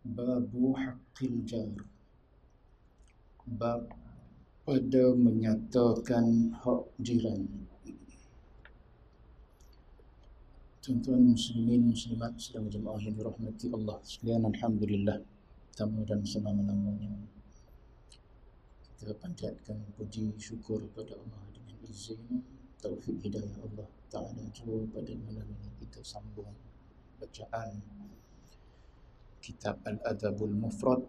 Babu haqqil jar. Bab pada menyatakan hak jiran. Tuan-tuan muslimin muslimat sedang jemaah yang dirahmati Allah sekalian, alhamdulillah, tamu dan selama-lamanya kita panjatkan puji syukur pada Allah dengan izin taufik hidayah Allah Ta'ala. Jua pada malam ini kita sambung bacaan kitab Al-Adabul Mufrad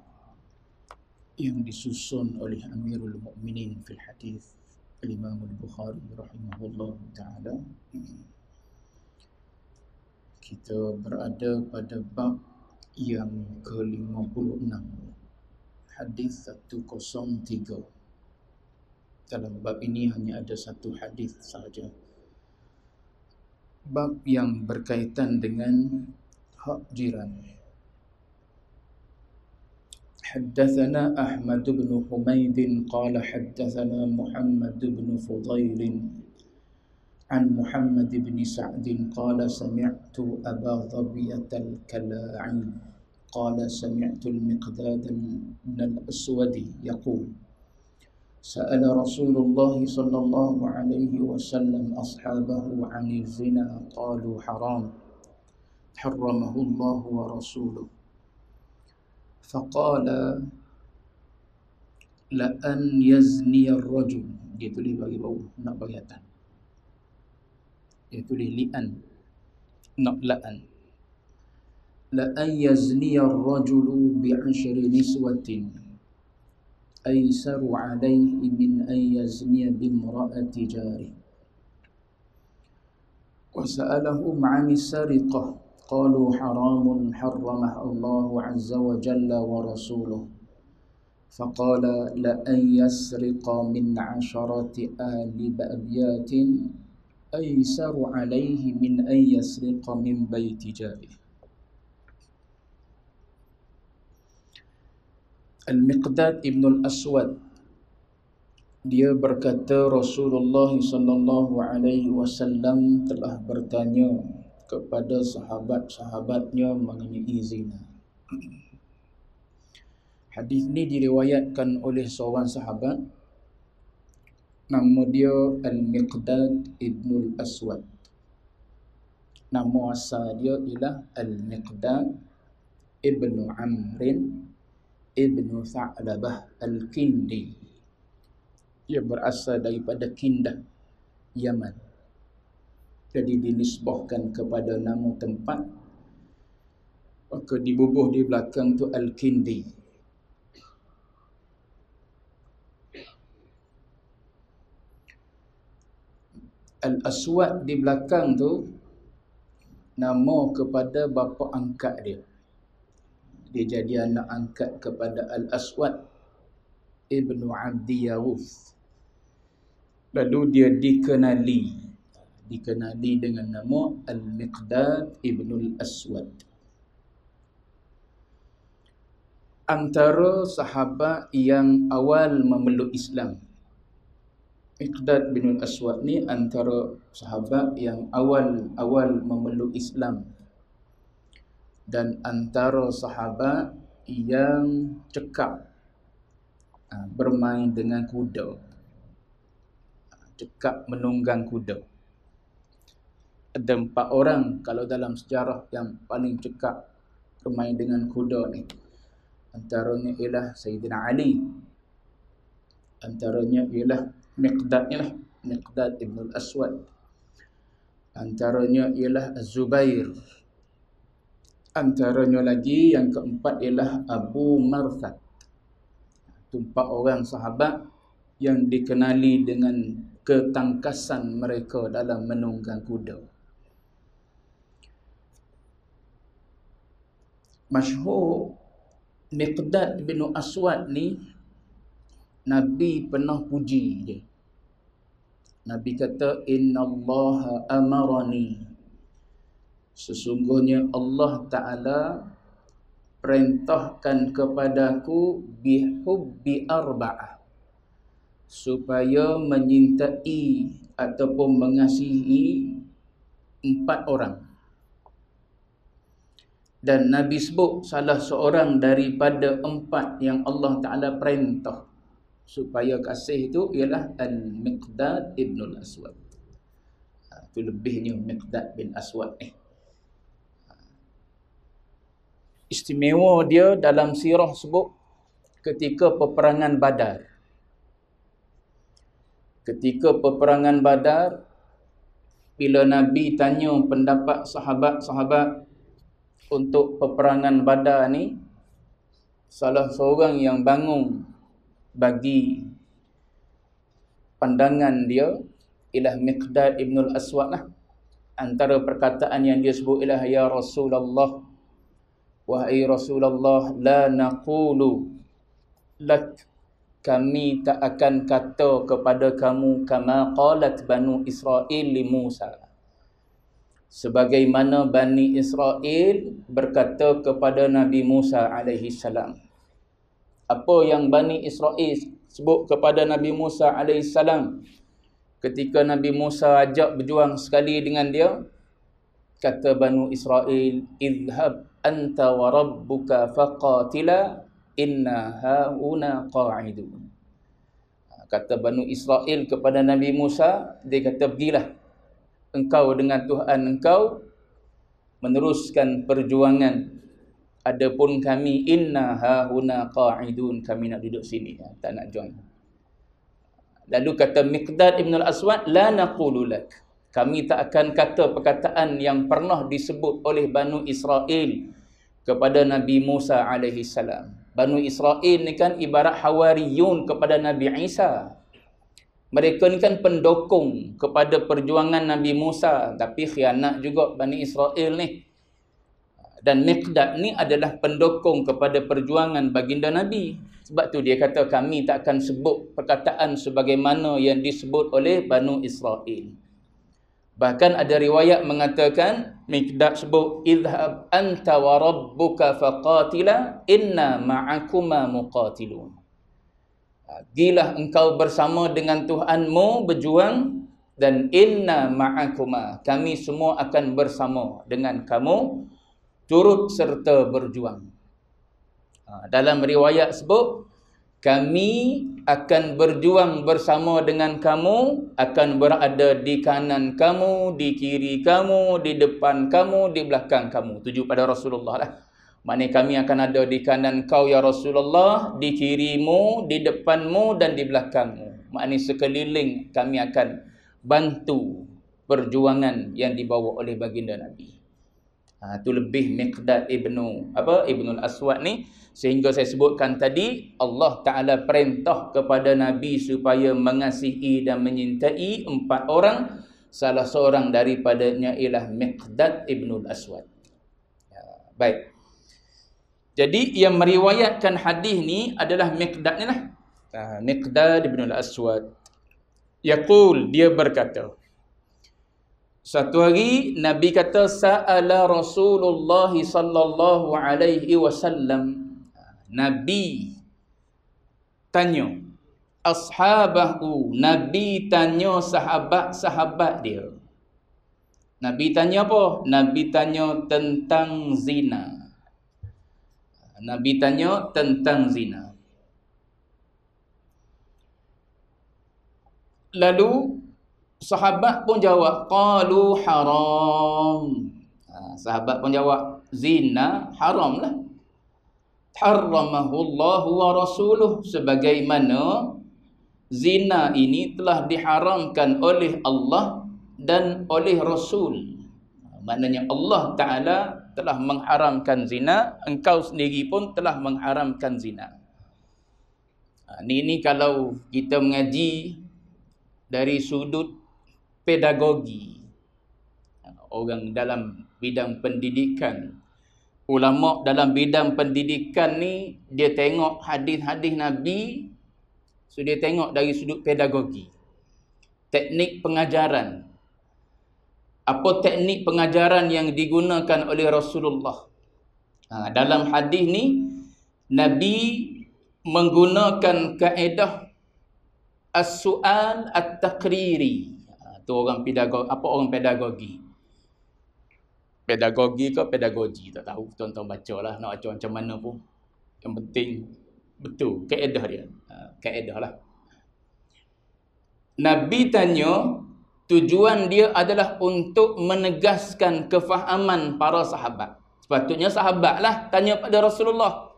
yang disusun oleh Amirul Mukminin fil Hadis Al-Imam Al-Bukhari rahimahullah ta'ala. Kita berada pada bab yang ke-56, hadis 103. Dalam bab ini hanya ada satu hadis sahaja. Bab yang berkaitan dengan hak jiran. حدثنا أحمد بن حميد قال حدثنا محمد بن فضيل عن محمد بن سعد قال سمعت أبا ظبية الكلاعي قال سمعت المقداد بن الأسود يقول سأل رسول الله صلى الله عليه وسلم أصحابه عن الزنا قالوا حرام حرمه الله ورسوله فقال لأن يزني الرجل. Dia tulis bagi bawah, nak bagi atas. Dia tulis li'an, nak la'an. لأن يزني الرجل بعشر نسوة أيسر عليه من أن يزني بامرأة جاره. وسألهم عن السرقة قالوا حرام حرمه الله عز وجل ورسوله فقال لأن يسرق من 10 آل أبيات أيسر عليه من أن يسرق من بيت جاره. Al-Miqdad ibn al-Aswad, dia berkata Rasulullah sallallahu alaihi wasallam telah bertanya kepada sahabat-sahabatnya mengenai zina. Hadis ini diriwayatkan oleh seorang sahabat, nama dia Al-Miqdad ibn al-Aswad. Nama asal dia ialah Al-Miqdad ibn Amrin ibn Tha'labah Al-Kindi. Dia berasal daripada Kindah, Yaman. Jadi dinisbahkan kepada nama tempat, maka dibubuh di belakang tu Al-Kindi. Al-Aswad di belakang tu nama kepada bapa angkat dia. Dia jadi anak angkat kepada Al-Aswad ibnu Abdi Yawuf. Lalu dia dikenali dengan nama Al-Miqdad ibn al-Aswad. Antara sahabat yang awal memeluk Islam. Miqdad bin al-Aswad ni antara sahabat yang awal memeluk Islam, dan antara sahabat yang cekap bermain dengan kuda, cekap menunggang kuda. Ada 4 orang kalau dalam sejarah yang paling cekap bermain dengan kuda ni. Antaranya ialah Sayyidina Ali, antaranya ialah Miqdad ibn al-Aswad, antaranya ialah Az-Zubair, antaranya lagi yang keempat ialah Abu Marthad. Itu 4 orang sahabat yang dikenali dengan ketangkasan mereka dalam menunggang kuda. Masyhur Miqdad bin Aswad ni, Nabi pernah puji dia. Nabi kata, innallaha amarani, sesungguhnya Allah Ta'ala perintahkan kepadaku bihubbi arba'ah, supaya menyintai ataupun mengasihi 4 orang. Dan Nabi sebut salah seorang daripada 4 yang Allah Ta'ala perintah supaya kasih itu ialah Al-Miqdad Ibn Al-Aswad. Itu lebihnya Miqdad bin Aswad ni. Istimewa dia dalam sirah sebut ketika peperangan Badar. Ketika peperangan Badar, bila Nabi tanya pendapat sahabat-sahabat untuk peperangan Badar ni, salah seorang yang bangun bagi pandangan dia ialah Miqdad Ibn Al-Aswad lah. Antara perkataan yang dia sebut ialah, ya Rasulullah, wahai Rasulullah, la naqulu lak, kami tak akan kata kepada kamu kama qalat Banu Israel li Musa, sebagaimana Bani Israel berkata kepada Nabi Musa alaihi salam. Apa yang Bani Israel sebut kepada Nabi Musa alaihi salam ketika Nabi Musa ajak berjuang sekali dengan dia? Kata Banu Israel, idhhab anta wa rabbuka faqatila inna hauna qa'idun. Kata Banu Israel kepada Nabi Musa, dia kata, pergilah engkau dengan Tuhan engkau meneruskan perjuangan, adapun kami inna hauna qa'idun, kami nak duduk sini, tak nak join. Lalu kata Miqdad Ibn Al-Aswad, la naqulu lak, kami tak akan kata perkataan yang pernah disebut oleh Banu Israel kepada Nabi Musa alaihi salam. Banu Israel ni kan ibarat Hawariyun kepada Nabi Isa. Mereka ni kan pendukung kepada perjuangan Nabi Musa, tapi khianat juga Bani Israel ni. Dan Miqdad ni adalah pendukung kepada perjuangan baginda Nabi. Sebab tu dia kata kami tak akan sebut perkataan sebagaimana yang disebut oleh Banu Israel. Bahkan ada riwayat mengatakan, Miqdad sebut, idhhab anta wa rabbuka faqatila inna ma'akuma muqatilun. Gilah engkau bersama dengan Tuhanmu berjuang, dan inna ma'akuma, kami semua akan bersama dengan kamu turut serta berjuang. Dalam riwayat sebut, kami akan berjuang bersama dengan kamu, akan berada di kanan kamu, di kiri kamu, di depan kamu, di belakang kamu. Tuju pada Rasulullah lah. Maknanya kami akan ada di kanan kau ya Rasulullah, di kirimu, di depanmu dan di belakangmu. Maknanya sekeliling kami akan bantu perjuangan yang dibawa oleh baginda Nabi. Itu lebih Miqdad Ibn Al-Aswad ni. Sehingga saya sebutkan tadi, Allah Ta'ala perintah kepada Nabi supaya mengasihi dan menyintai 4 orang. Salah seorang daripadanya ialah Miqdad Ibn Al-Aswad. Baik. Jadi yang meriwayatkan hadis ni adalah Miqdad ni lah. Miqdad Ibn Al-Aswad. Yaqul, dia berkata, satu hari Nabi kata, sa'ala Rasulullah sallallahu alaihi wasallam, Nabi tanya ashabahu, Nabi tanya sahabat-sahabat dia. Nabi tanya apa? Nabi tanya tentang zina. Nabi tanya tentang zina. Lalu sahabat pun jawab, qalu haram. Sahabat pun jawab, zina haram lah. Harramahullahu wa rasuluh, sebagaimana zina ini telah diharamkan oleh Allah dan oleh Rasul. Maknanya Allah Ta'ala telah mengharamkan zina, engkau sendiri pun telah mengharamkan zina. Ini kalau kita mengaji dari sudut pedagogi, orang dalam bidang pendidikan, ulama dalam bidang pendidikan ni, dia tengok hadis-hadis Nabi, so dia tengok dari sudut pedagogi, teknik pengajaran. Apa teknik pengajaran yang digunakan oleh Rasulullah? Dalam hadis ni, Nabi menggunakan kaedah as-su'al at-taqriri. Itu orang pedagogi. Apa orang pedagogi? pedagogi ke pedagogi, tak tahu, tuan-tuan bacalah nak baca macam mana pun. Yang penting betul kaedah dia. Kaedah lah. Nabi tanya, tujuan dia adalah untuk menegaskan kefahaman para sahabat. Sepatutnya sahabatlah tanya pada Rasulullah,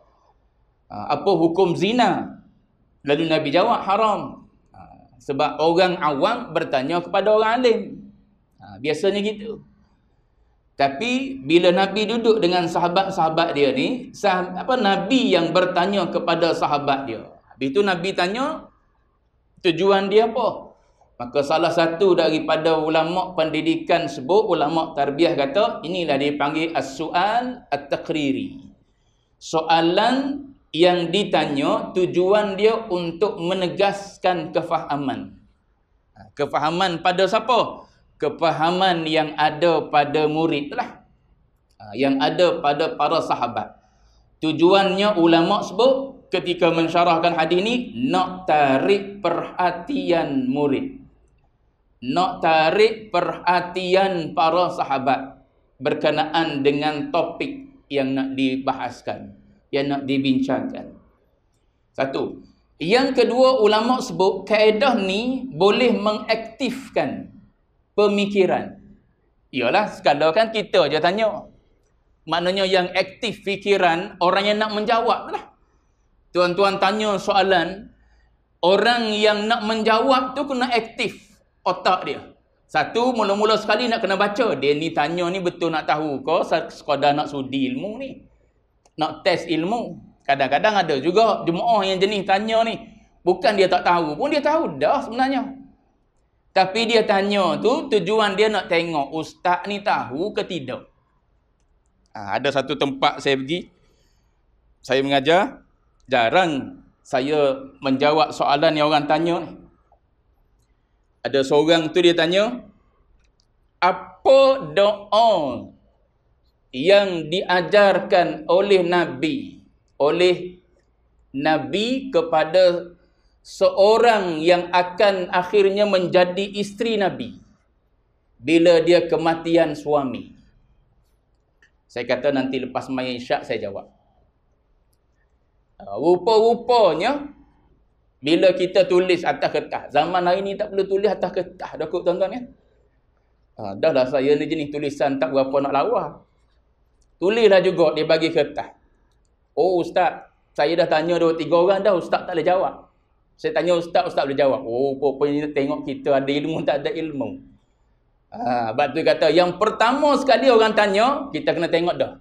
apa hukum zina? Lalu Nabi jawab haram. Sebab orang awam bertanya kepada orang alim. Biasanya gitu. Tapi bila Nabi duduk dengan sahabat-sahabat dia ni, Nabi yang bertanya kepada sahabat dia. Habis itu Nabi tanya, tujuan dia apa? Maka salah satu daripada ulama pendidikan sebut, ulama tarbiyah kata, inilah dipanggil as-su'al at-taqriri. Soalan yang ditanya, tujuan dia untuk menegaskan kefahaman. Kefahaman pada siapa? Kefahaman yang ada pada murid lah. Yang ada pada para sahabat. Tujuannya ulama sebut ketika mensyarahkan hadis ni, nak tarik perhatian murid. Nak tarik perhatian para sahabat berkenaan dengan topik yang nak dibahaskan, yang nak dibincangkan. Satu. Yang kedua, ulama sebut kaedah ni boleh mengaktifkan pemikiran. Yalah, sekadar kan kita je tanya. Maknanya yang aktif fikiran orang yang nak menjawab lah. Tuan-tuan tanya soalan, orang yang nak menjawab tu kena aktif otak dia. Satu, mula-mula sekali nak kena baca. Dia ni tanya ni betul nak tahu ke sekadar nak sudi ilmu ni? Nak test ilmu. Kadang-kadang ada juga jemaah yang jenis tanya ni, bukan dia tak tahu pun, dia tahu dah sebenarnya. Tapi dia tanya tu, tujuan dia nak tengok ustaz ni tahu ke tidak. Ada satu tempat saya pergi, saya mengajar, jarang saya menjawab soalan yang orang tanya ni. Ada seorang tu dia tanya, apa doa yang diajarkan oleh Nabi kepada seorang yang akan akhirnya menjadi isteri Nabi bila dia kematian suami? Saya kata nanti lepas sembahyang Isyak saya jawab. Rupa-rupanya bila kita tulis atas kertas, zaman hari ni tak perlu tulis atas kertas dah kot tuan-tuan ya. Dah lah saya ni jenis tulisan tak berapa nak lawa. Tulislah juga dia bagi kertas. Oh ustaz, saya dah tanya 2-3 orang dah, ustaz tak boleh jawab. Saya tanya ustaz, ustaz boleh jawab. Oh, rupanya tengok kita ada ilmu tak ada ilmu. Sebab tu kata, yang pertama sekali orang tanya, kita kena tengok dah.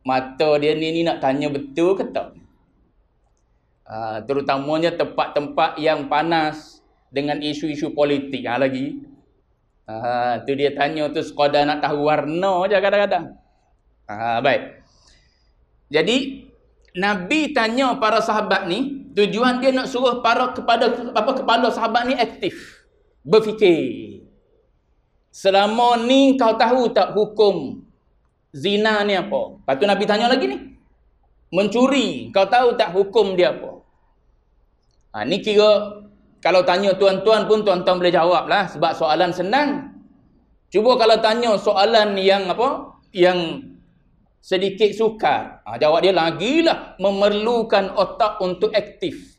Mata dia ni nak tanya betul ke tak? Terutamanya tempat-tempat yang panas dengan isu-isu politik lagi. Tu dia tanya tu sekadar nak tahu warna je kadang-kadang. Baik. Jadi Nabi tanya para sahabat ni, tujuan dia nak suruh kepala sahabat ni aktif, berfikir. Selama ni kau tahu tak hukum zina ni apa? Lepas tu Nabi tanya lagi ni, mencuri, kau tahu tak hukum dia apa? Ni kira kalau tanya tuan-tuan pun tuan-tuan boleh jawab lah, sebab soalan senang. Cuba kalau tanya soalan yang apa, yang sedikit sukar, jawab dia lagilah memerlukan otak untuk aktif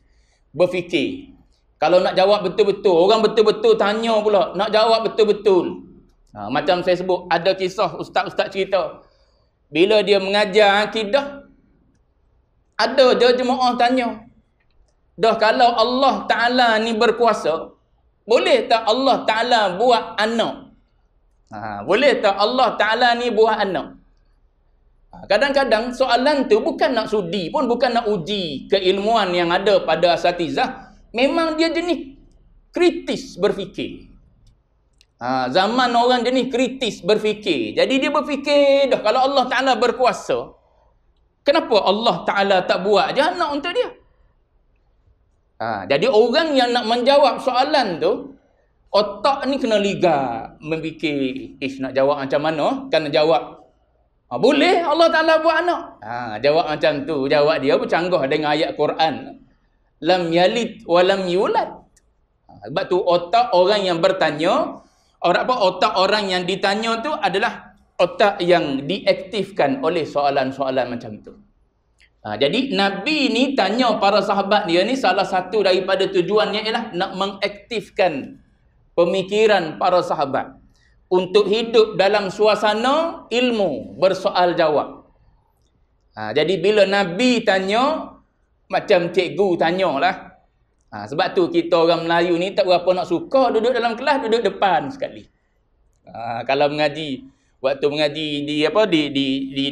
berfikir. Kalau nak jawab betul-betul, orang betul-betul tanya pula, nak jawab betul-betul. Macam saya sebut, ada kisah ustaz-ustaz cerita, bila dia mengajar akidah, ada je jemaah tanya, dah kalau Allah Ta'ala ni berkuasa, boleh tak Allah Ta'ala buat anak? Boleh tak Allah Ta'ala ni buat anak? Kadang-kadang soalan tu bukan nak sudi pun, bukan nak uji keilmuan yang ada pada asatizah. Memang dia jenis kritis berfikir. Zaman orang jenis kritis berfikir. Jadi dia berfikir dah, kalau Allah Ta'ala berkuasa, kenapa Allah Ta'ala tak buat je anak untuk dia? Jadi orang yang nak menjawab soalan tu, otak ni kena liga memfikir, nak jawab macam mana? Kan jawab, boleh Allah Ta'ala buat anak? Jawab macam tu, jawab dia bercanggah dengan ayat Quran, lam yalid wa lam yulad. Sebab tu otak orang yang bertanya, otak orang yang ditanya tu adalah otak yang diaktifkan oleh soalan-soalan macam tu. Jadi Nabi ni tanya para sahabat dia ni, salah satu daripada tujuannya ialah nak mengaktifkan pemikiran para sahabat untuk hidup dalam suasana ilmu, bersoal jawab. Jadi bila Nabi tanya, macam cikgu tanyalah. Sebab tu kita orang Melayu ni tak berapa nak suka duduk dalam kelas, duduk depan sekali. Kalau mengaji, waktu mengaji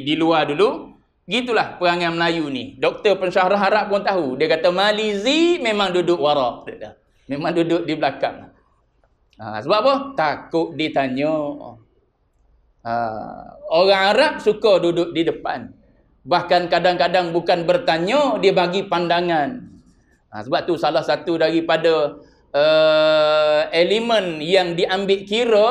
di luar dulu, gitulah perangai Melayu ni. Doktor pensyarah Arab pun tahu. Dia kata Malizi memang duduk warak. Memang duduk di belakang. Sebab apa? Takut ditanya. Orang Arab suka duduk di depan. Bahkan kadang-kadang bukan bertanya, dia bagi pandangan. Sebab tu salah satu daripada elemen yang diambil kira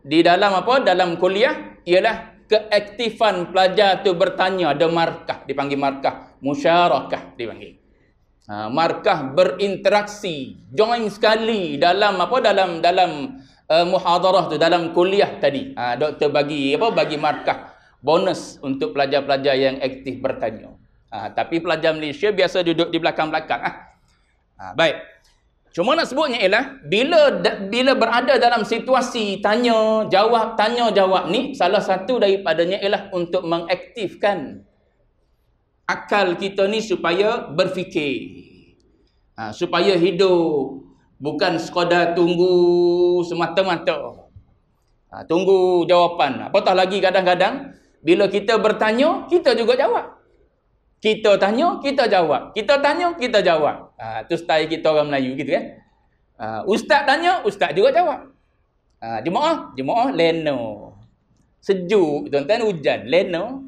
di dalam dalam kuliah ialah keaktifan pelajar tu bertanya. Ada markah, dipanggil markah, musyarakah dipanggil. Markah berinteraksi, join sekali dalam dalam muhadarah tu, dalam kuliah tadi. Doktor bagi markah bonus untuk pelajar-pelajar yang aktif bertanya. Tapi pelajar Malaysia biasa duduk di belakang-belakang. Baik. Cuma nak sebutnya ialah bila berada dalam situasi tanya jawab ni, salah satu daripadanya ialah untuk mengaktifkan akal kita ni supaya berfikir, supaya hidup, bukan sekadar tunggu semata-mata. Tunggu jawapan. Apatah lagi kadang-kadang bila kita bertanya, kita juga jawab. Kita tanya, kita jawab. Kita tanya, kita jawab. Tu style kita orang Melayu gitu kan. Ustaz tanya, ustaz juga jawab. Jemaah leno. Sejuk tuan-tuan, hujan leno.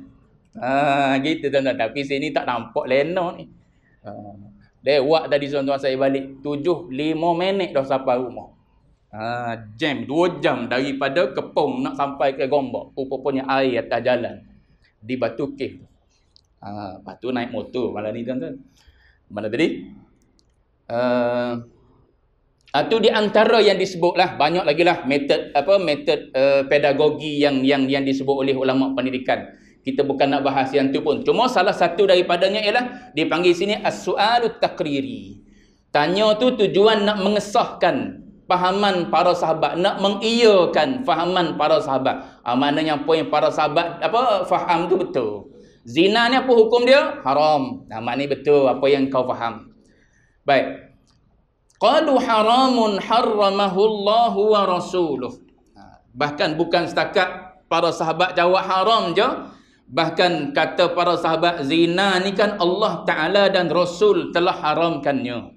Gitu tuan-tuan. Tapi sini tak nampak leno ni. Lewat tadi tuan-tuan saya balik 7-5 minit dah sampai rumah. Jam 2 jam daripada Kepong nak sampai ke Gombak. Rupanya air atas jalan di Batu Cave. Lepas tu naik motor malam ni tuan-tuan. Mana tadi? Itu di antara yang disebutlah, banyak lagi lah metod pedagogi yang disebut oleh ulama pendidikan. Kita bukan nak bahas yang tu pun. Cuma salah satu daripadanya ialah dipanggil sini as-su'alut takriri. Tanya tu tujuan nak mengesahkan fahaman para sahabat, nak mengiyakan fahaman para sahabat. Maknanya apa yang para sahabat faham tu betul. Zina ni apa hukum dia? Haram. Maknanya betul apa yang kau faham. Baik. Qalu haramun harramahu Allah wa rasuluh. Bahkan bukan setakat para sahabat jawab haram je, bahkan kata para sahabat, zina ni kan Allah Ta'ala dan Rasul telah haramkannya.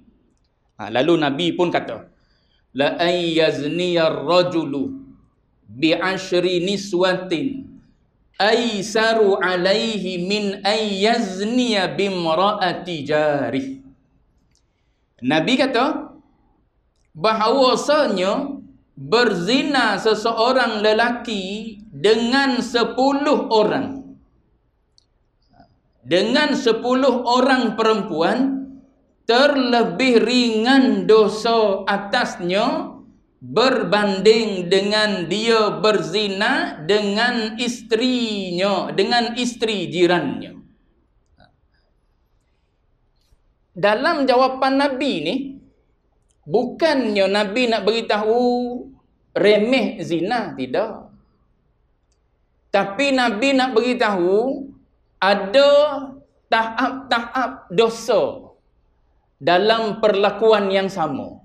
Lalu Nabi pun kata, la ayyazniyar rajulu bi'ashri niswatin aisaru alaihi min ayyazniya bimra'ati jarih. Nabi kata bahawasanya berzina seseorang lelaki dengan 10 orang, dengan 10 orang perempuan, terlebih ringan dosa atasnya berbanding dengan dia berzina dengan istrinya, dengan istri jirannya. Dalam jawapan Nabi ni, bukannya Nabi nak beritahu remeh zina, tidak. Tapi Nabi nak beritahu ada tahap-tahap dosa dalam perlakuan yang sama.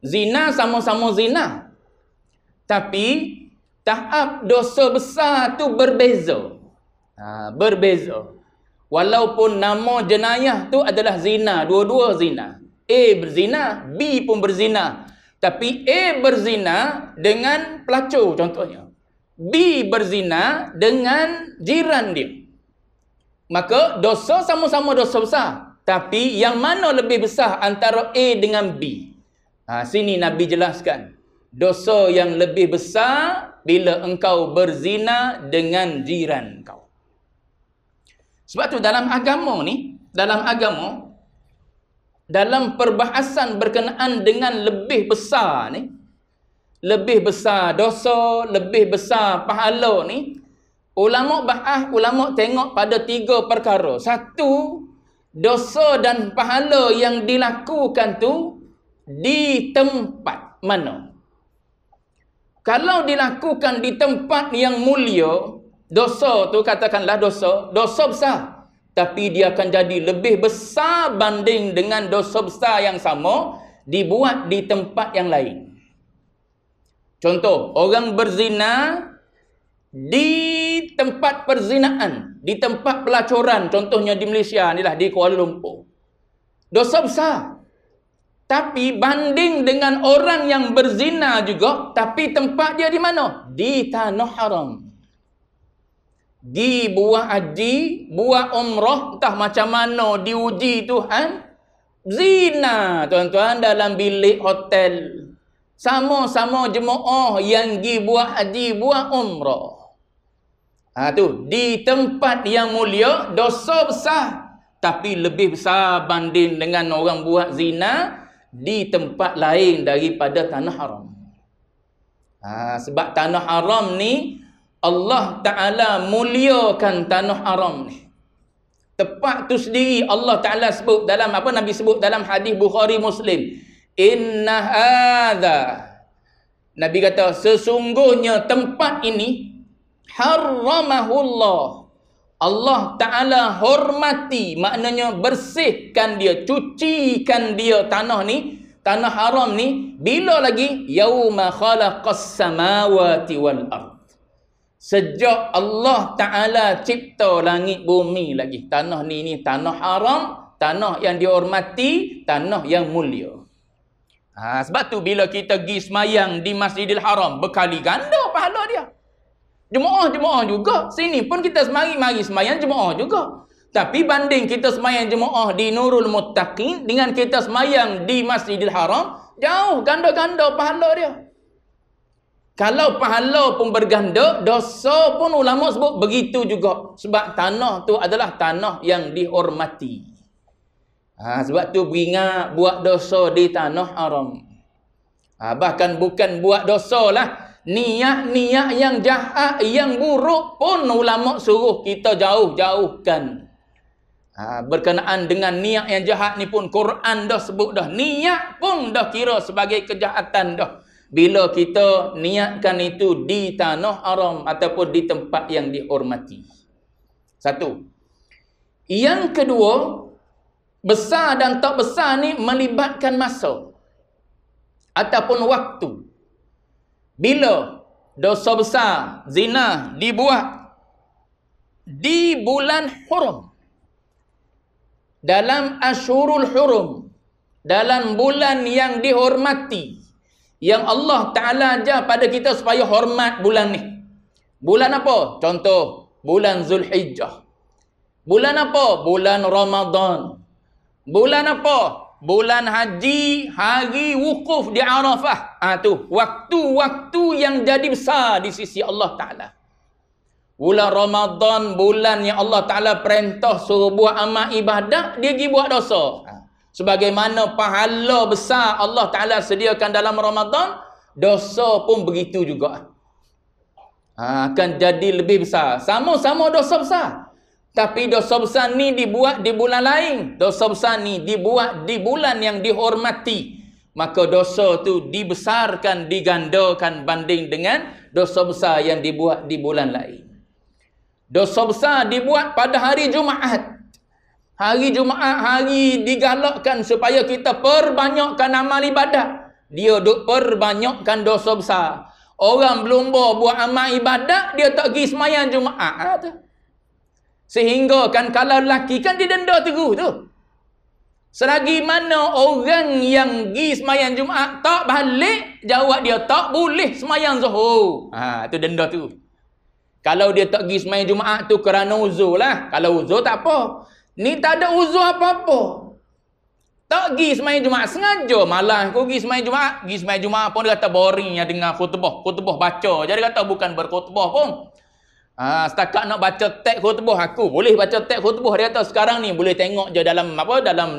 Zina sama-sama zina, tapi tahap dosa besar tu berbeza. Berbeza. Walaupun nama jenayah tu adalah zina, dua-dua zina. A berzina, B pun berzina. Tapi A berzina dengan pelacur contohnya. B berzina dengan jiran dia. Maka dosa sama-sama dosa besar. Tapi yang mana lebih besar antara A dengan B? Sini Nabi jelaskan. Dosa yang lebih besar bila engkau berzina dengan jiran kau. Sebab tu dalam agama ni, dalam perbahasan berkenaan dengan lebih besar ni, lebih besar dosa, lebih besar pahala ni, ulama tengok pada 3 perkara. Satu, dosa dan pahala yang dilakukan tu di tempat mana. Kalau dilakukan di tempat yang mulia, dosa tu katakanlah dosa besar, tapi dia akan jadi lebih besar banding dengan dosa besar yang sama dibuat di tempat yang lain. Contoh, orang berzina di tempat perzinaan, di tempat pelacuran, contohnya di Malaysia inilah, di Kuala Lumpur. Dosa besar. Tapi banding dengan orang yang berzina juga, tapi tempat dia di mana? Di tanah haram. Di buat haji, buat umrah, entah macam mana diuji Tuhan, zina tuan-tuan dalam bilik hotel. Sama-sama jemaah yang pergi buat haji, buat umrah. Tu di tempat yang mulia, dosa besar, tapi lebih besar banding dengan orang buat zina di tempat lain daripada tanah haram. Sebab tanah haram ni Allah Ta'ala muliakan tanah haram ni. Tepat tu sendiri Allah Ta'ala sebut dalam apa Nabi sebut dalam hadis Bukhari Muslim. Inna hadha, Nabi kata sesungguhnya tempat ini haramahullah, Allah Ta'ala hormati, maknanya bersihkan dia, cucikan dia tanah ni, tanah haram ni, bila lagi? Yauma khalaqas samawati wal ard. Sejak Allah Ta'ala cipta langit bumi lagi. Tanah ni tanah haram, tanah yang dihormati, tanah yang mulia. Sebab tu bila kita pergi semayang di Masjidil Haram, berkali ganda pahala dia. Jemaah juga. Sini pun kita mari semayang jemaah juga. Tapi banding kita semayang jemaah di Nurul Muttaqin dengan kita semayang di Masjidil Haram, jauh ganda-ganda pahala dia. Kalau pahala pun berganda, dosa pun ulama sebut begitu juga. Sebab tanah tu adalah tanah yang dihormati. Sebab tu beringat buat dosa di tanah haram. Bahkan bukan buat dosa lah, niat-niat yang jahat, yang buruk pun ulama suruh kita jauh-jauhkan. Berkenaan dengan niat yang jahat ni pun Quran dah sebut dah. Niat pun dah kira sebagai kejahatan dah. Bila kita niatkan itu di tanah haram ataupun di tempat yang dihormati. Satu. Yang kedua, besar dan tak besar ni melibatkan masa ataupun waktu. Bila dosa besar, zina dibuat di bulan hurum, dalam Ashurul Hurum, dalam bulan yang dihormati, yang Allah Ta'ala ajar pada kita supaya hormat bulan ni. Bulan apa? Contoh, bulan Zulhijjah. Bulan apa? Bulan Ramadan. Bulan apa? Bulan haji, hari wukuf di Arafah. Tu waktu-waktu yang jadi besar di sisi Allah Ta'ala. Bulan Ramadan, bulan yang Allah Ta'ala perintah suruh buat amal ibadat, dia pergi buat dosa. Sebagaimana pahala besar Allah Ta'ala sediakan dalam Ramadan, dosa pun begitu juga. Akan jadi lebih besar. Sama-sama dosa besar. Tapi dosa besar ni dibuat di bulan lain. Dosa besar ni dibuat di bulan yang dihormati. Maka dosa tu dibesarkan, digandakan banding dengan dosa besar yang dibuat di bulan lain. Dosa besar dibuat pada hari Jumaat. Hari Jumaat, hari digalakkan supaya kita perbanyakkan amal ibadat. Dia duk perbanyakkan dosa besar. Orang belum buat amal ibadat, dia tak pergi semayang Jumaat. Sehingga kan kalau lelaki kan dia denda terus tu. Selagi mana orang yang pergi semayang Jumaat tak balik, jawab dia tak boleh semayang Zuhur. Tu denda tu. Kalau dia tak pergi semayang Jumaat tu kerana uzur lah. Kalau uzur tak apa. Ni tak ada uzur apa-apa. Tak pergi semayang Jumaat. Sengaja malas aku pergi semayang Jumaat. Pergi semayang Jumaat pun dia kata boringnya dengar khutbah. Khutbah baca. Jadi kata bukan berkhutbah pun. Setakat nak baca teks khutbah aku. Boleh baca teks khutbah. Dia kata sekarang ni boleh tengok je dalam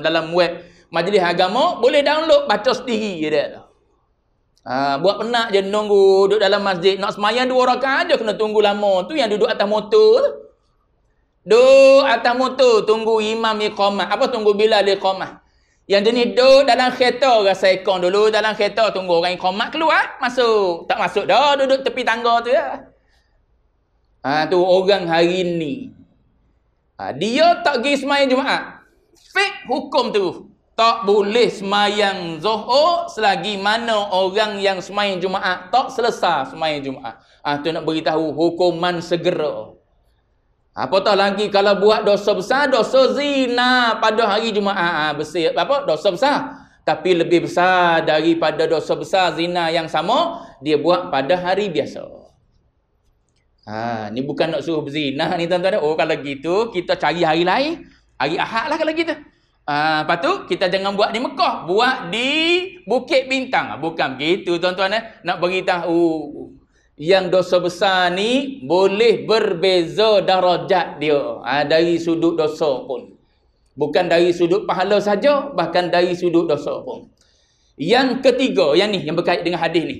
dalam web majlis agama. Boleh download baca sendiri. Dia kata. Buat penat je nunggu duduk dalam masjid. Nak semayang 2 rakaat aja kena tunggu lama. Tu yang duduk atas motor tu. Duduk atas motor tunggu imam iqamah. Apa tunggu Bilal iqamah. Yang jenis duduk dalam kereta rasa ekor dulu. Dalam kereta tunggu orang iqamah keluar. Masuk. Tak masuk dah. Duduk tepi tangga tu ya. Tu orang hari ni. Dia tak pergi semayang Jumaat. Fake hukum tu. Tak boleh semayang Zuhur selagi mana orang yang semayang Jumaat tak selesai semayang Jumaat. Tu nak beritahu hukuman segera. Apatah lagi kalau buat dosa besar, dosa zina pada hari Jumaat. Dosa besar. Tapi lebih besar daripada dosa besar zina yang sama, dia buat pada hari biasa. Ni bukan nak suruh berzina ni tuan-tuan. Kalau gitu kita cari hari lain. Hari Ahad lah kalau gitu. Lepas tu kita jangan buat di Mekah, buat di Bukit Bintang. Bukan begitu tuan-tuan. Nak beritahu yang dosa besar ni boleh berbeza darajat dia dari sudut dosa pun. Bukan dari sudut pahala saja, bahkan dari sudut dosa pun. Yang ketiga, yang ni yang berkait dengan hadis ni.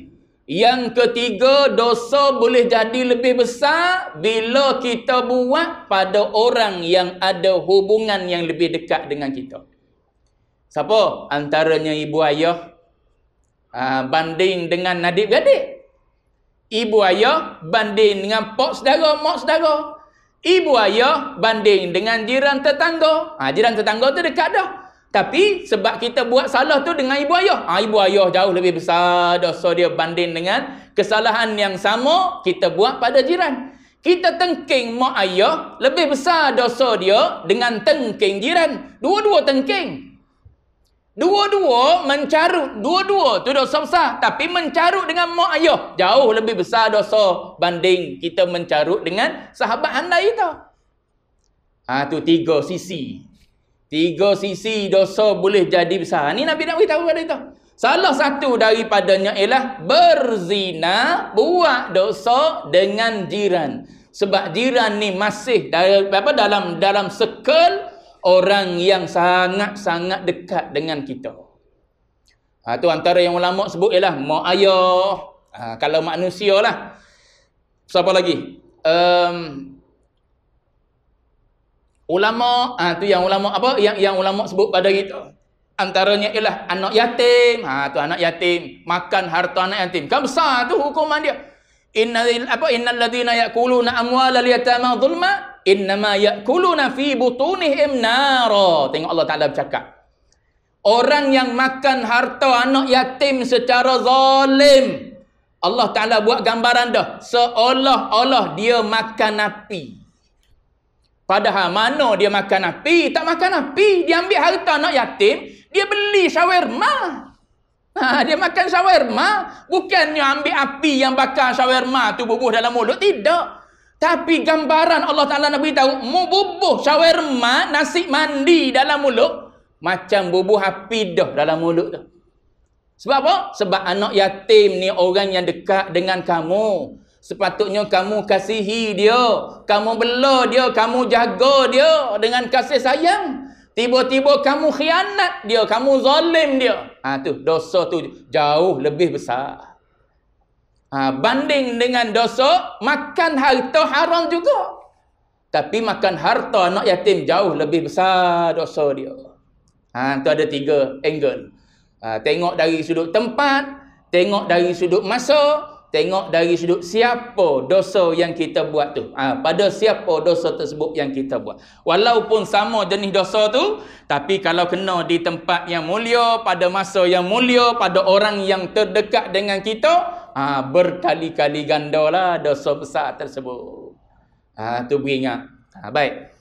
Yang ketiga, dosa boleh jadi lebih besar bila kita buat pada orang yang ada hubungan yang lebih dekat dengan kita. Siapa? Antaranya ibu ayah banding dengan adik-beradik. Ibu ayah banding dengan pak saudara, mak saudara. Ibu ayah banding dengan jiran tetangga. Jiran tetangga tu dekat dah. Tapi sebab kita buat salah tu dengan ibu ayah. Ibu ayah jauh lebih besar dosa dia banding dengan kesalahan yang sama kita buat pada jiran. Kita tengking mak ayah lebih besar dosa dia dengan tengking jiran. Dua-dua tengking. Dua-dua mencarut. Dua-dua tu dosa besar. Tapi mencarut dengan mak ayah jauh lebih besar dosa banding kita mencarut dengan sahabat handai kita. Tu 3 sisi. 3 sisi dosa boleh jadi besar. Ni Nabi nak beritahu pada kita. Salah satu daripadanya ialah berzina, buat dosa dengan jiran. Sebab jiran ni masih dalam circle orang yang sangat-sangat dekat dengan kita. Tu antara yang ulama sebut ialah mak ayah. Kalau manusia lah. Siapa lagi? Ulama, tu yang ulama apa? Yang ulama sebut pada kita. Antaranya ialah anak yatim. Tu anak yatim, makan harta anak yatim. Kan besar tu hukuman dia. Innal ladzina ya'kuluna amwalal yatama zulma innama ya'kuluna fi butunihim nara. Tengok Allah Taala bercakap. Orang yang makan harta anak yatim secara zalim, Allah Taala buat gambaran dah seolah-olah dia makan api. Padahal mana dia makan api? Tak makan api. Dia ambil harta anak yatim, dia beli shawarma. Dia makan shawarma. Bukannya ambil api yang bakar shawarma tu bubuh dalam mulut. Tidak. Tapi gambaran Allah Ta'ala nak beritahu, mu bubuh shawarma, nasi mandi dalam mulut, macam bubuh api dah dalam mulut tu. Sebab apa? Sebab anak yatim ni orang yang dekat dengan kamu. Sepatutnya kamu kasihi dia, kamu bela dia, kamu jaga dia dengan kasih sayang. Tiba-tiba kamu khianat dia, kamu zalim dia. Tu dosa tu jauh lebih besar. Banding dengan dosa makan harta haram juga. Tapi makan harta anak yatim jauh lebih besar dosa dia. Tu ada 3 angle. Tengok dari sudut tempat, tengok dari sudut masa, tengok dari sudut siapa dosa yang kita buat tu. Pada siapa dosa tersebut yang kita buat. Walaupun sama jenis dosa tu, tapi kalau kena di tempat yang mulia, pada masa yang mulia, pada orang yang terdekat dengan kita, berkali-kali gandalah dosa besar tersebut. Tu beringat. Baik.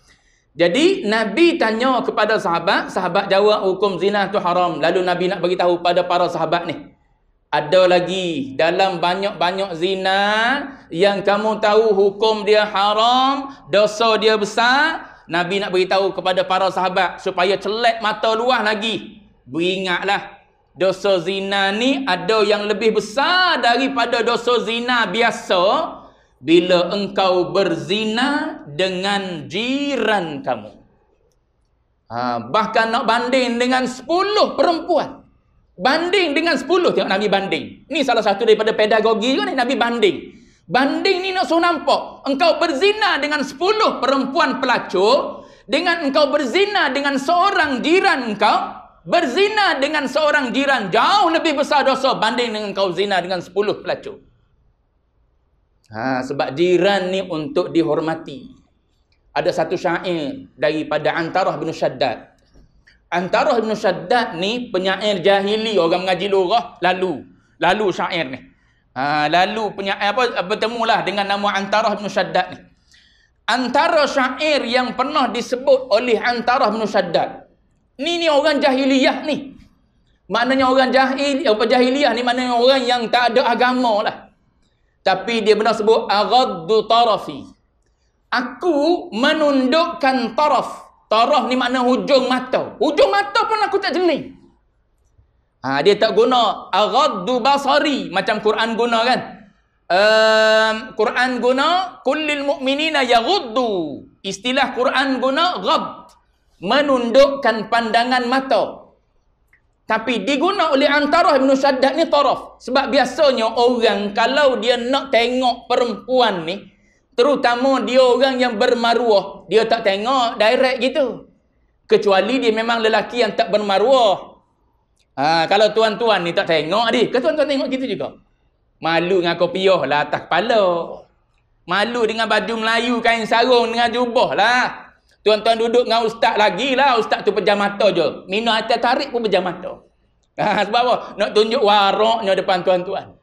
Jadi Nabi tanya kepada sahabat, sahabat jawab hukum zina tu haram. Lalu Nabi nak beritahu pada para sahabat ni, ada lagi dalam banyak-banyak zina yang kamu tahu hukum dia haram, dosa dia besar. Nabi nak beritahu kepada para sahabat supaya celak mata luah lagi. Beringatlah, dosa zina ni ada yang lebih besar daripada dosa zina biasa bila engkau berzina dengan jiran kamu. Bahkan nak banding dengan 10 perempuan. Banding dengan 10. Tengok Nabi banding. Ni salah satu daripada pedagogi juga ni, Nabi banding. Banding ni nak suruh nampak. Engkau berzina dengan 10 perempuan pelacur, dengan engkau berzina dengan seorang jiran engkau, berzina dengan seorang jiran jauh lebih besar dosa banding dengan engkau zina dengan 10 pelacur. Sebab jiran ni untuk dihormati. Ada satu syair daripada Antarah bin Shaddad. Antarah bin Shaddad ni penyair jahili, orang mengaji lurah lalu syair ni. Lalu penyair bertemulah dengan nama Antarah bin Shaddad ni. Antara syair yang pernah disebut oleh Antarah bin Shaddad. Ni orang jahiliyah ni. Maknanya orang jahiliyah ni maknanya orang yang tak ada agama lah. Tapi dia pernah sebut aghaddu tarafi. Aku menundukkan taraf. Taraf ni makna hujung mata. Hujung mata pun aku tak jeling. Dia tak guna aghaddu basari macam Quran guna kan. Quran guna kullil mu'minina yaghuddu. Istilah Quran guna ghadd, menundukkan pandangan mata. Tapi diguna oleh Antarah bin Shaddad ni taraf. Sebab biasanya orang kalau dia nak tengok perempuan ni, terutama dia orang yang bermaruah, dia tak tengok direct gitu. Kecuali dia memang lelaki yang tak bermaruah. Kalau tuan-tuan ni tak tengok ke tuan-tuan tengok gitu juga. Malu dengan kopiah lah atas kepala. Malu dengan baju Melayu, kain sarung dengan jubah lah. Tuan-tuan duduk dengan ustaz lagi lah. Ustaz tu pejam mata je. Minum atas tarik pun pejam mata. Sebab apa? Nak tunjuk waraknya depan tuan-tuan.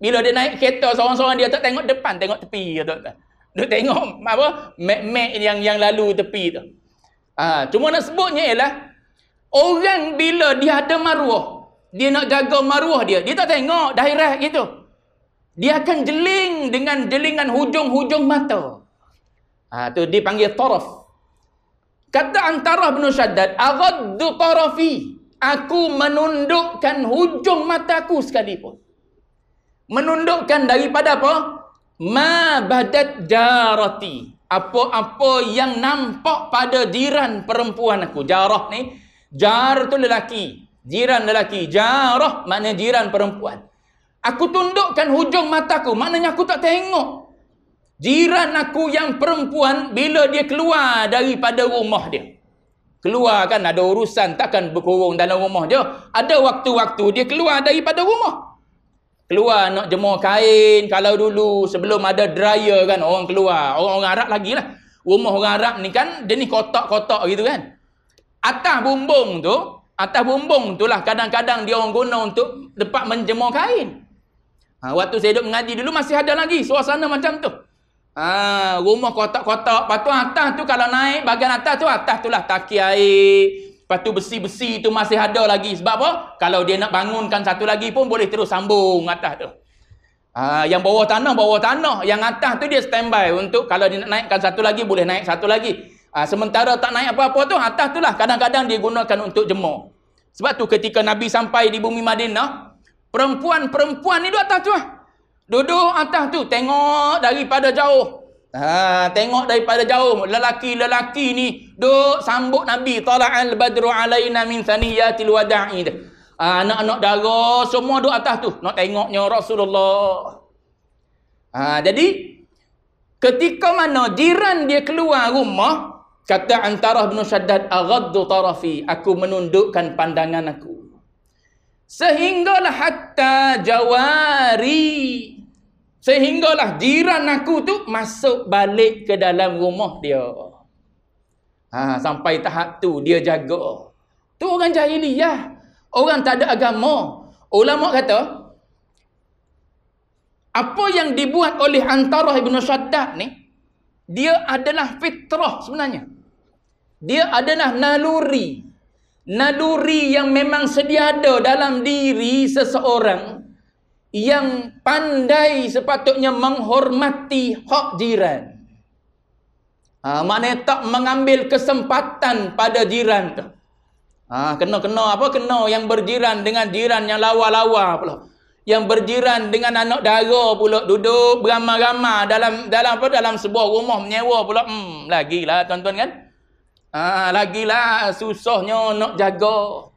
Bila dia naik kereta seorang-seorang, dia tak tengok depan, tengok tepi. Tuan-tuan. Dia tengok apa? Mek-mek yang lalu tepi tu. Cuma nak sebutnya ialah orang bila dia ada maruah, dia nak jaga maruah dia tak tengok direct gitu. Dia akan jeling dengan jelingan hujung-hujung mata. Tu dipanggil taraf. Kata Antarah bin Shaddad, aghaddu tarafi. Aku menundukkan hujung mataku sekalipun. Menundukkan daripada apa? Ma badat jarati. Apa-apa yang nampak pada jiran perempuan aku. Jarah ni, jar tu lelaki, jiran lelaki. Jarah maknanya jiran perempuan. Aku tundukkan hujung mataku, maknanya aku tak tengok jiran aku yang perempuan bila dia keluar daripada rumah dia. Keluar kan ada urusan, takkan berkurung dalam rumah je. Ada waktu-waktu dia keluar daripada rumah. Keluar nak jemur kain. Kalau dulu sebelum ada dryer kan, orang keluar. Orang-orang Arab lagi lah. Rumah orang Arab ni kan, dia ni kotak-kotak gitu kan. Atas bumbung tu lah kadang-kadang dia orang guna untuk tempat menjemur kain. Waktu saya duduk mengaji dulu masih ada lagi suasana macam tu. Rumah kotak-kotak. Lepas tu atas tu kalau naik bahagian atas tu lah taki air. Lepas tu besi-besi tu masih ada lagi. Sebab apa? Kalau dia nak bangunkan satu lagi pun boleh terus sambung atas tu. Yang bawah tanah. Yang atas tu dia standby untuk kalau dia nak naikkan satu lagi boleh naik satu lagi. Sementara tak naik apa-apa tu, atas tu lah kadang-kadang dia gunakan untuk jemur. Sebab tu ketika Nabi sampai di bumi Madinah, perempuan ni duduk atas tu lah. Duduk atas tu, tengok daripada jauh. Tengok daripada jauh. Lelaki-lelaki ni duduk sambut Nabi. Tala'al badru alaina min thaniyatil wada'i. Anak-anak dara semua duduk atas tu. Nak tengoknya Rasulullah. Jadi, ketika mana jiran dia keluar rumah, kata Antarah bin Shaddad, aghaddu tarafi. Aku menundukkan pandangan aku. Sehinggalah hatta jawari. Sehinggalah jiran aku tu masuk balik ke dalam rumah dia. Sampai tahap tu dia jaga. Tu orang jahiliyah. Orang tak ada agama. Ulama kata, apa yang dibuat oleh Antarah bin Shaddad ni, dia adalah fitrah sebenarnya. Dia adalah naluri. Naluri yang memang sedia ada dalam diri seseorang yang pandai sepatutnya menghormati hak jiran. Maknanya tak mengambil kesempatan pada jiran tu. Kena yang berjiran dengan jiran yang lawa-lawa pula. Yang berjiran dengan anak dara pula, duduk beramai-ramai dalam sebuah rumah menyewa pula. Lagilah tuan-tuan kan? Lagilah susahnya nak jaga.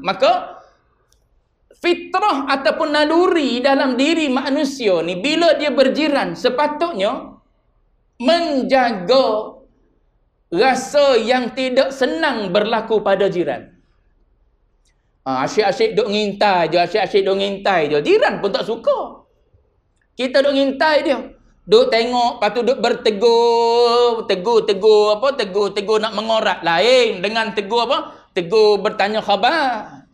Maka fitrah ataupun naluri dalam diri manusia ni, bila dia berjiran, sepatutnya menjaga rasa yang tidak senang berlaku pada jiran. Asyik-asyik duk ngintai je, jiran pun tak suka. Kita duk ngintai dia, duk tengok, lepas tu duk tegur nak mengorat. Lain dengan tegur bertanya khabar.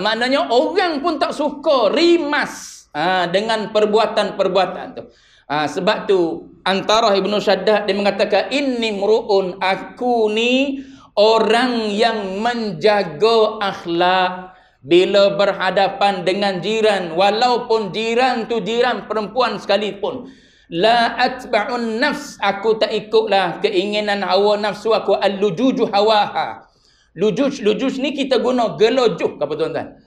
Maknanya orang pun tak suka, rimas dengan perbuatan-perbuatan tu. Sebab tu Antarah Ibnu Shaddad dia mengatakan, inni mru'un, aku ni orang yang menjaga akhlak bila berhadapan dengan jiran, walaupun jiran tu jiran perempuan sekalipun. La atba'un nafs, aku tak ikutlah keinginan hawa nafsu aku. Al-lujuju hawaha. Lujuj ni kita guna gelojuh, apa tuan-tuan?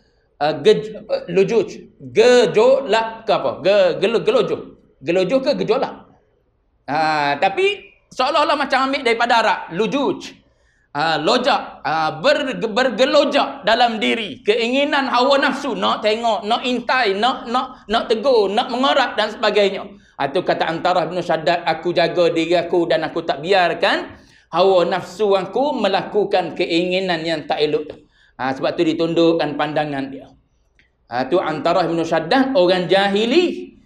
Lujuj, gejolak ke apa? Gelojuh. Gelojuh ke gejolak? Tapi seolah-olah macam ambil daripada Arab. Lujuj. Lojak. Bergelojak dalam diri. Keinginan hawa nafsu. Nak tengok, nak intai, nak tegur, nak mengorat dan sebagainya. Itu kata Antarah bin Shaddad, aku jaga diri aku dan aku tak biarkan hawa nafsu aku melakukan keinginan yang tak elok tu. Sebab tu ditundukkan pandangan dia. Tu Antarah bin Shaddad, orang jahili.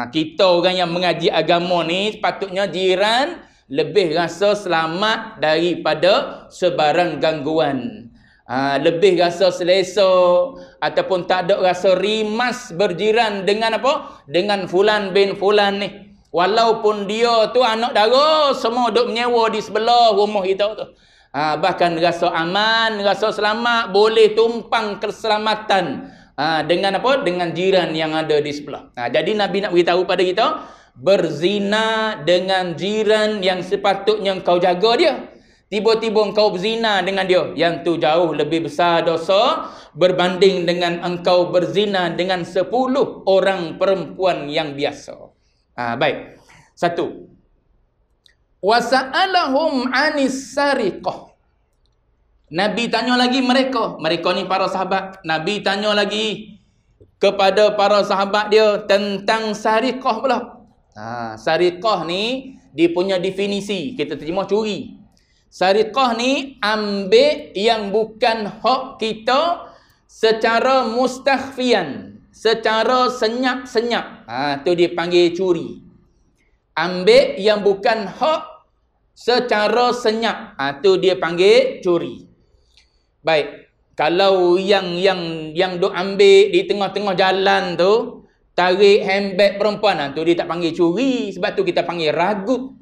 Kita orang yang mengaji agama ni, sepatutnya jiran lebih rasa selamat daripada sebarang gangguan. Lebih rasa selesa ataupun tak ada rasa rimas berjiran dengan apa? Dengan fulan bin fulan ni. Walaupun dia tu anak dara, semua duk menyewa di sebelah rumah kita tu. Bahkan rasa aman, rasa selamat, boleh tumpang keselamatan dengan apa? Dengan jiran yang ada di sebelah. Jadi Nabi nak beritahu pada kita, berzina dengan jiran yang sepatutnya engkau jaga dia. Tiba-tiba engkau berzina dengan dia, yang tu jauh lebih besar dosa berbanding dengan engkau berzina dengan 10 orang perempuan yang biasa. Baik. 1. Wasa'alahum 'anis sariqah. Nabi tanya lagi mereka ni para sahabat. Nabi tanya lagi kepada para sahabat dia tentang sariqah pula. Sariqah ni dia punya definisi, kita terjemah curi. Sariqah ni ambil yang bukan hak kita secara mustakhfian, secara senyap-senyap. Tu dia panggil curi. Ambil yang bukan hak secara senyap. Tu dia panggil curi. Baik, kalau yang duk ambil di tengah-tengah jalan tu, tarik handbag perempuan, tu dia tak panggil curi, sebab tu kita panggil ragut.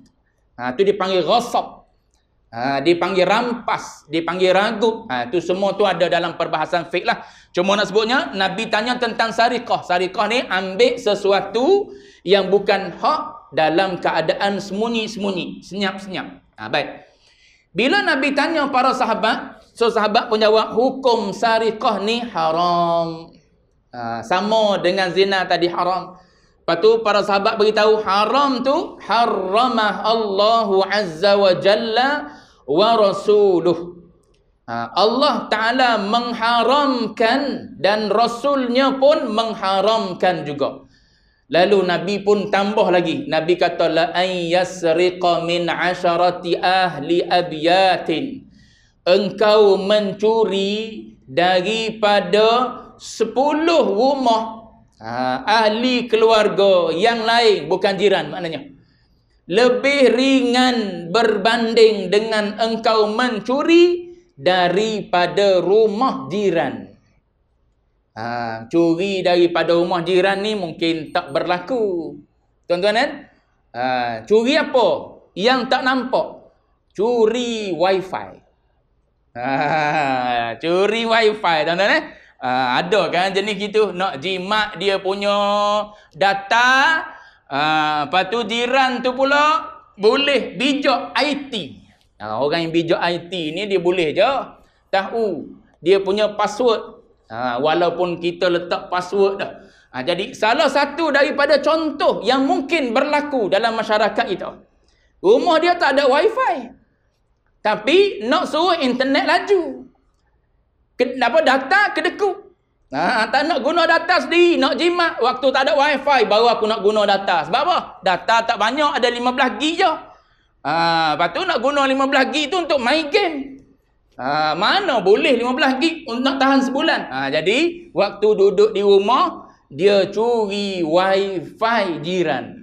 Tu dia panggil ghasab. Dia panggil rampas, dia panggil ragut. Tu semua tu ada dalam perbahasan fiqh lah. Cuma nak sebutnya, Nabi tanya tentang sariqah. Sariqah ni ambil sesuatu yang bukan hak dalam keadaan sembunyi-sembunyi, senyap-senyap. Baik. Bila Nabi tanya para sahabat, sahabat pun jawab, hukum sariqah ni haram. Sama dengan zina tadi haram. Lepas tu para sahabat beritahu, haram tu haramah Allahu Azza wa Jalla wa Rasuluh. Allah Ta'ala mengharamkan dan Rasulnya pun mengharamkan juga. Lalu Nabi pun tambah lagi. Nabi kata, la an yasriqa min 'asharati ahli abyatin. Engkau mencuri daripada 10 rumah ahli keluarga yang lain, bukan jiran maknanya. Lebih ringan berbanding dengan engkau mencuri daripada rumah jiran. Curi daripada rumah jiran ni mungkin tak berlaku, tuan-tuan kan? Curi apa? Yang tak nampak. Curi wifi. Curi wifi, tuan-tuan ada kan jenis gitu, nak jimat dia punya data. Lepas tu jiran tu pula boleh bijak IT. Orang yang bijak IT ni dia boleh je tahu dia punya password. Walaupun kita letak password dah. Jadi salah satu daripada contoh yang mungkin berlaku dalam masyarakat itu, rumah dia tak ada wifi, tapi nak suruh internet laju, data kedekut. Tak nak guna data sendiri, nak jimat. Waktu tak ada wifi, baru aku nak guna data. Sebab apa? Data tak banyak, ada 15 gig je. Lepas tu nak guna 15 gig tu untuk main game. Mana boleh 15 gig nak tahan sebulan. Jadi, waktu duduk di rumah, dia curi wifi jiran.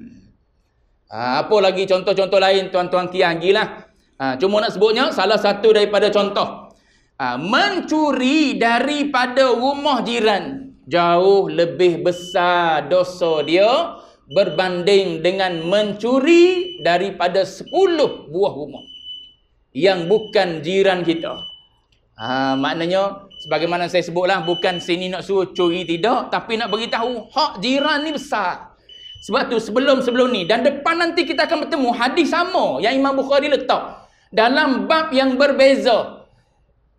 Apa lagi contoh-contoh lain tuan-tuan kian gilah. Cuma nak sebutnya salah satu daripada contoh. Mencuri daripada rumah jiran jauh lebih besar dosa dia berbanding dengan mencuri daripada 10 buah rumah yang bukan jiran kita. Maknanya sebagaimana saya sebutlah, bukan sini nak suruh curi tidak, tapi nak beritahu hak jiran ni besar. Sebab tu sebelum ni dan depan nanti kita akan bertemu hadis sama yang Imam Bukhari letak dalam bab yang berbeza.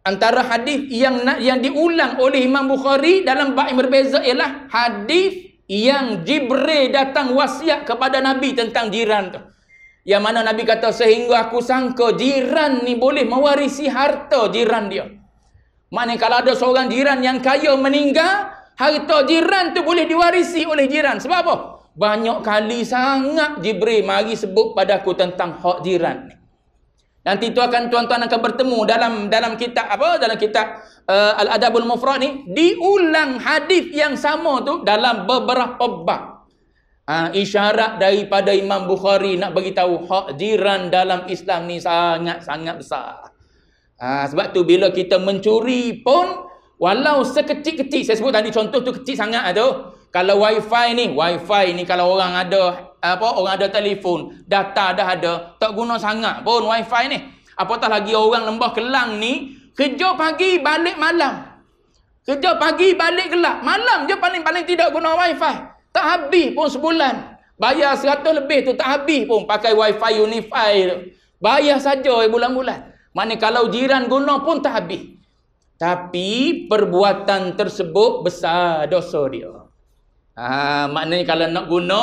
Antara hadis yang diulang oleh Imam Bukhari dalam bab yang berbeza ialah hadis yang Jibril datang wasiat kepada Nabi tentang jiran tu. Yang mana Nabi kata, sehingga aku sangka jiran ni boleh mewarisi harta jiran dia. Maknanya kalau ada seorang jiran yang kaya meninggal, harta jiran tu boleh diwarisi oleh jiran. Sebab apa? Banyak kali sangat Jibril mari sebut padaku tentang hak jiran ni. Nanti tu akan tuan-tuan akan bertemu dalam kitab apa? Dalam kitab Al-Adabul Mufrad ni diulang hadis yang sama tu dalam beberapa bab. Isyarat daripada Imam Bukhari nak beritahu hak jiran dalam Islam ni sangat-sangat besar. Sebab tu bila kita mencuri pun, walau sekecil-kecil, saya sebut tadi contoh tu kecil sangat tu. Kalau wifi ni kalau orang ada telefon, data dah ada, tak guna sangat pun wifi ni. Apatah lagi orang Lembah Kelang ni kerja pagi balik malam. Kerja pagi balik gelap. Malam je paling tidak guna wifi. Tak habis pun sebulan. Bayar 100 lebih tu tak habis pun pakai wifi Unify tu. Bayar saja bulan-bulan. Maknanya kalau jiran guna pun tak habis. Tapi perbuatan tersebut besar dosa dia. Maknanya kalau nak guna,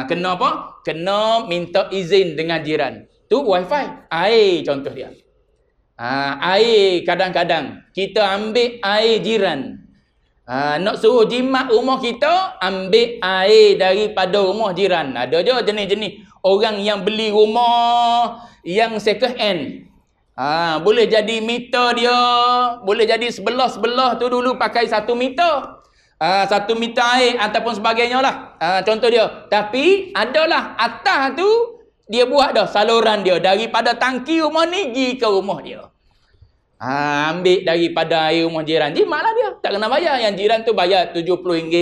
kena apa? Kena minta izin dengan jiran. Tu wifi. Air contoh dia. Air kadang-kadang kita ambil air jiran. Nak suruh jimat rumah kita, ambil air daripada rumah jiran. Ada je jenis-jenis orang yang beli rumah yang second hand. Boleh jadi meter dia, boleh jadi sebelah-sebelah tu dulu pakai 1 meter. 1 meter air ataupun sebagainya lah. Contoh dia. Tapi adalah atas tu dia buat dah saluran dia daripada tangki rumah ni pergi ke rumah dia. Ambil daripada air rumah jiran. Jimatlah dia. Tak kena bayar. Yang jiran tu bayar RM70,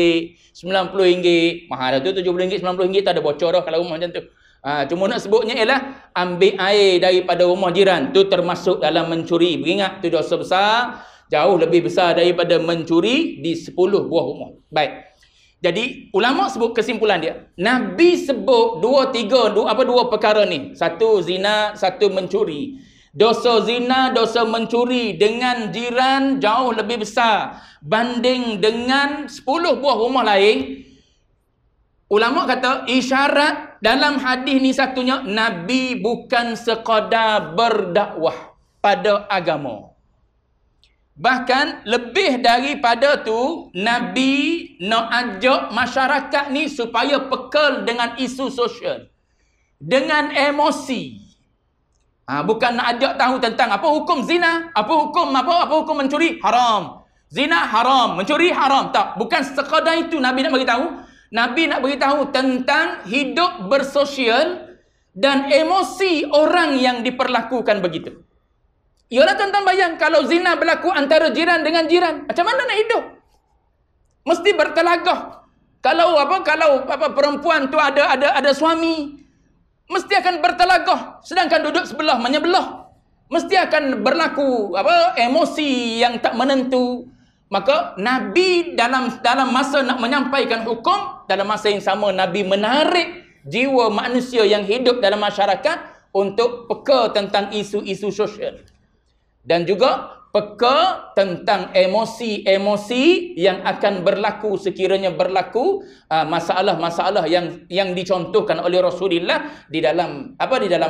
RM90. Mahal tu RM70, RM90 tak ada bocor dah kalau rumah macam tu. Cuma nak sebutnya ialah ambil air daripada rumah jiran. Tu termasuk dalam mencuri. Beringat tu dosa besar. Jauh lebih besar daripada mencuri di 10 buah rumah. Baik. Jadi ulama sebut kesimpulan dia. Nabi sebut dua perkara ni. Satu zina, satu mencuri. Dosa zina, dosa mencuri dengan jiran jauh lebih besar banding dengan 10 buah rumah lain. Ulama kata isyarat dalam hadis ni satunya, Nabi bukan sekadar berdakwah pada agama. Bahkan lebih daripada tu, Nabi nak ajak masyarakat ni supaya pekal dengan isu sosial, dengan emosi. Bukan nak ajak tahu tentang apa hukum zina, apa hukum mencuri, haram. Zina haram, mencuri haram. Tak, bukan sekadar itu Nabi nak beritahu. Nabi nak beritahu tentang hidup bersosial dan emosi orang yang diperlakukan begitu. Yalah tuan-tuan bayang kalau zina berlaku antara jiran dengan jiran, macam mana nak hidup? Mesti bertelagah. Kalau perempuan tu ada suami, mesti akan bertelagah, sedangkan duduk sebelah menyebelah. Mesti akan berlaku emosi yang tak menentu. Maka Nabi dalam masa nak menyampaikan hukum, dalam masa yang sama Nabi menarik jiwa manusia yang hidup dalam masyarakat untuk peka tentang isu-isu sosial. Dan juga peka tentang emosi-emosi yang akan berlaku sekiranya berlaku masalah-masalah yang dicontohkan oleh Rasulullah di dalam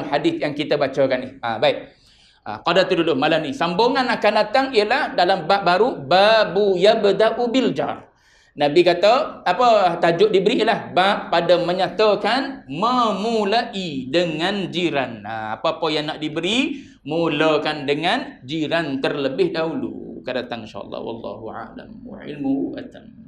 hadis yang kita bacakan ni. Baik. Qada tu dulu malam ni. Sambungan akan datang ialah dalam bab baru, babu yabda'u bil jar. Nabi kata, apa tajuk diberi ialah bab pada menyatakan memulai dengan jiran. Apa-apa yang nak diberi, mulakan dengan jiran terlebih dahulu. Akan datang insya-Allah. Wallahu a'lam wa ilmuhu atam.